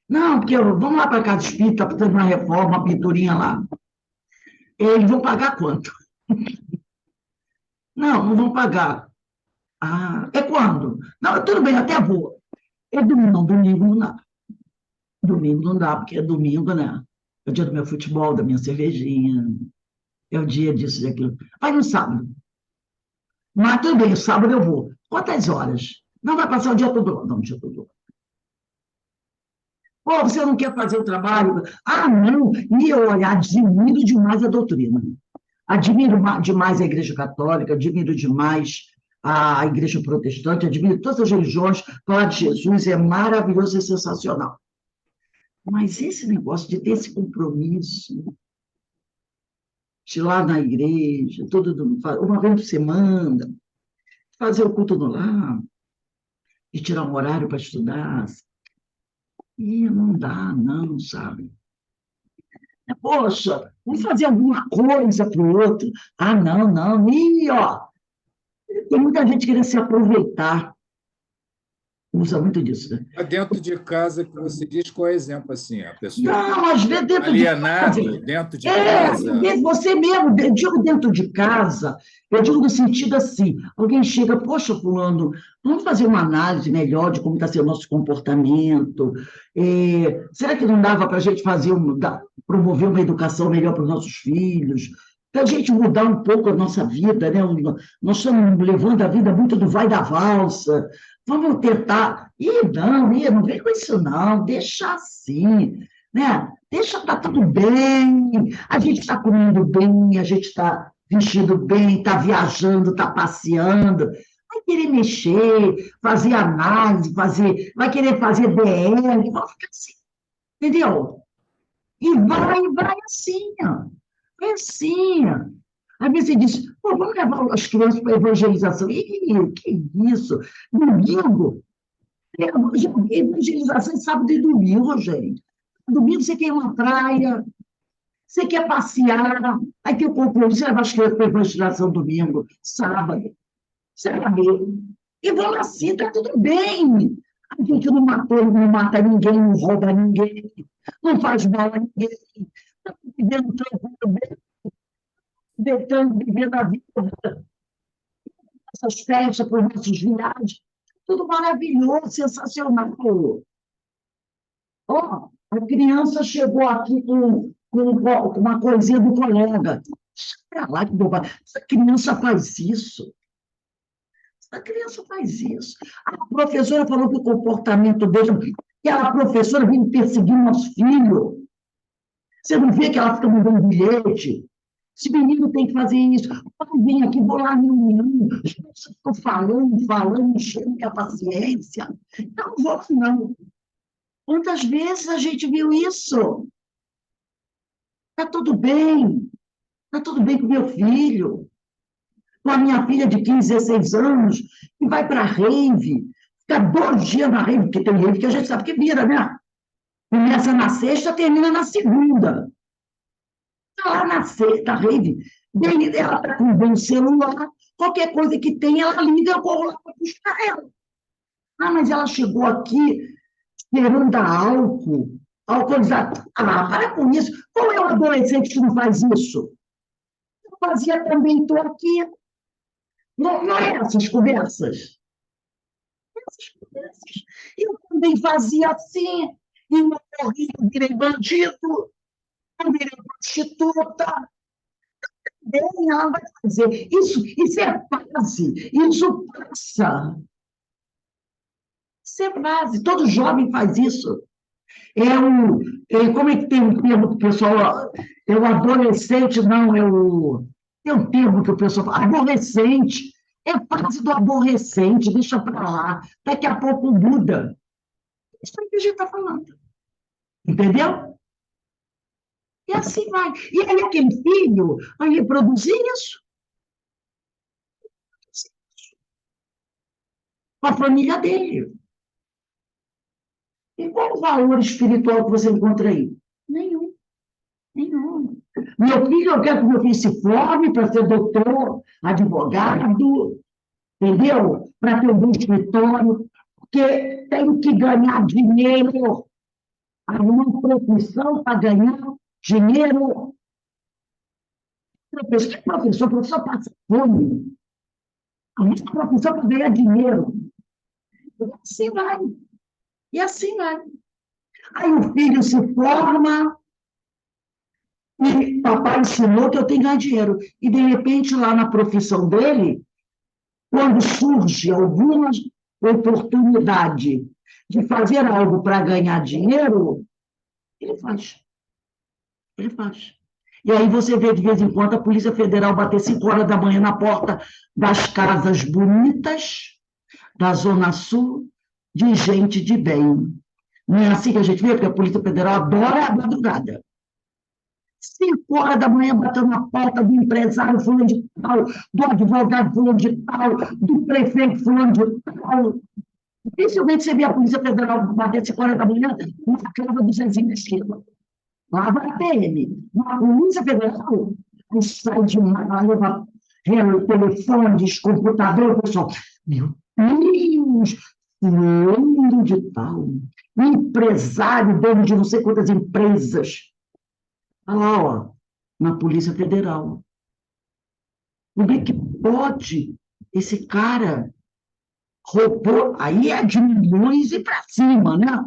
Não, porque vamos lá para a Casa Espírita, está fazendo uma reforma, uma pinturinha lá. Eles vão pagar quanto? Não vão pagar. Ah, é quando? Não, tudo bem, até vou. É domingo, não, domingo não dá. Domingo não dá, porque é domingo, né? É o dia do meu futebol, da minha cervejinha, é o dia disso e daquilo. Vai no sábado. Mas tudo bem, sábado eu vou. Quantas horas? Não vai passar o dia todo? Não, o dia todo. Pô, você não quer fazer o trabalho? Ah, não. E olha, admiro demais a doutrina. Admiro demais a Igreja Católica, admiro demais a Igreja Protestante, admiro todas as religiões. Falar de Jesus é maravilhoso e sensacional. Mas esse negócio de ter esse compromisso, de ir lá na igreja, uma vez por semana, fazer o culto no lar, e tirar um horário para estudar, e não dá, não, sabe? Poxa, vamos fazer alguma coisa para o outro. Ah, não, não. E, ó, tem muita gente querendo se aproveitar. Usa muito disso, né? Dentro de casa, que você diz, qual é o exemplo assim? A pessoa Não, às vezes dentro de casa. alienado dentro de casa. Você mesmo, eu digo dentro de casa, eu digo no sentido assim, alguém chega, poxa, fulano, vamos fazer uma análise melhor de como está sendo o nosso comportamento. Será que não dava para a gente promover uma educação melhor para os nossos filhos? para a gente mudar um pouco a nossa vida, né? Nós estamos levando a vida muito do vai da valsa. Vamos tentar. Não vem com isso, não, deixa assim, né? Deixa, tá tudo bem, a gente está comendo bem, a gente está vestido bem, está viajando, está passeando. Vai querer mexer, fazer análise, vai querer fazer BR, vai ficar assim, entendeu? E vai assim, ó. É assim, ó. Às vezes você diz, pô, vamos levar as crianças para evangelização. Ih, que isso? Domingo? Evangelização é sábado e domingo, gente. Domingo você quer ir na praia, você quer passear, aí tem o compromisso, você leva as crianças para evangelização domingo, sábado, sabe? E vamos assim, está tudo bem. A gente não matou, não mata ninguém, não rouba ninguém, não faz mal a ninguém, está vivendo tranquilo, tentando viver a vida, essas festas, com nossos viagens, tudo maravilhoso, sensacional. Ó, a criança chegou aqui com uma coisinha do colega. Espera lá, que bobagem. Essa criança faz isso. Essa criança faz isso. A professora falou que o comportamento dele. E a professora vem perseguir nosso filho. Você não vê que ela fica mandando bilhete? Esse menino tem que fazer isso. Pai, vem aqui, vou lá na reunião. Estou falando, enchendo minha paciência. Não vou, não. Quantas vezes a gente viu isso? Está tudo bem. Está tudo bem com meu filho. Com a minha filha de 15, 16 anos, que vai para a rave. Fica 2 dias na rave, porque tem rave que a gente sabe que vira, né? Começa na sexta, termina na segunda. Está lá na sexta, a rave. Daí ela está com o celular, qualquer coisa que tem, ela liga, eu corro lá para buscar ela. Ah, mas ela chegou aqui cheirando a álcool, alcoolizado. Ah, para com isso. Qual é o adolescente que não faz isso? Eu fazia também, estou aqui. Não é essas conversas? Essas conversas. Eu também fazia assim, e eu morri, eu virei bandido, eu virei prostituta. Bem, ela vai fazer. Isso é fase, isso passa. Isso é fase, todo jovem faz isso. Como é que tem um termo que o pessoal. É o adolescente, não, tem um termo que o pessoal fala, aborrecente. É fase do aborrecente, deixa para lá. Daqui a pouco muda. Isso é o que a gente está falando. Entendeu? E assim vai. E aí aquele filho vai reproduzir isso com a família dele. E qual o valor espiritual que você encontra aí? Nenhum, nenhum. Meu filho, eu quero que meu filho se forme para ser doutor, advogado, entendeu? Para ter um bom escritório, porque tem que ganhar dinheiro, arrumar profissão para ganhar dinheiro. Professor passa fome. Arruma profissão para ganhar dinheiro. E assim vai. E assim vai. Aí o filho se forma, e papai ensinou que eu tenho que ganhar dinheiro. E, de repente, lá na profissão dele, quando surge alguma oportunidade de fazer algo para ganhar dinheiro, ele faz. Ele faz. E aí você vê, de vez em quando, a Polícia Federal bater 5 horas da manhã na porta das casas bonitas da Zona Sul de gente de bem. Não é assim que a gente vê, porque a Polícia Federal adora a madrugada. 5 horas da manhã, batendo na porta do empresário fulano de tal, do advogado fulano de tal, do prefeito fulano de tal. Dificilmente você vê a Polícia Federal bater 5 horas da manhã na casa do Zezinho da esquina. Lá vai a PM. Na Polícia Federal, aí sai de uma, leva telefones, computador, pessoal. Meu Deus, fulano de tal, empresário, dono de não sei quantas empresas. Olha lá, ó, na Polícia Federal. Como é que pode esse cara roubou? Aí é de milhões e para cima, né?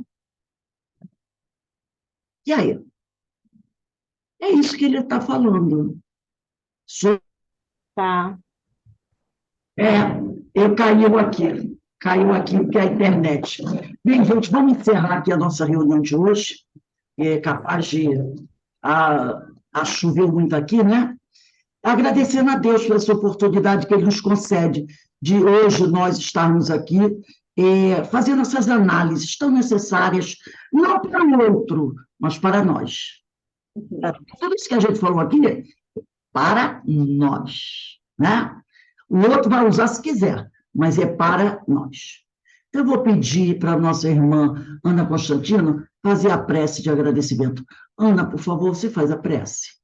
E aí? É isso que ele está falando. Tá. Eu caiu aqui porque é a internet. Bem, gente, vamos encerrar aqui a nossa reunião de hoje. É capaz de a chover muito aqui, né? Agradecendo a Deus por essa oportunidade que Ele nos concede de hoje nós estarmos aqui fazendo essas análises tão necessárias, não para o outro, mas para nós. Tudo isso que a gente falou aqui é para nós, né? O outro vai usar se quiser, mas é para nós. Eu vou pedir para a nossa irmã Ana Constantino fazer a prece de agradecimento. Ana, por favor, você faz a prece.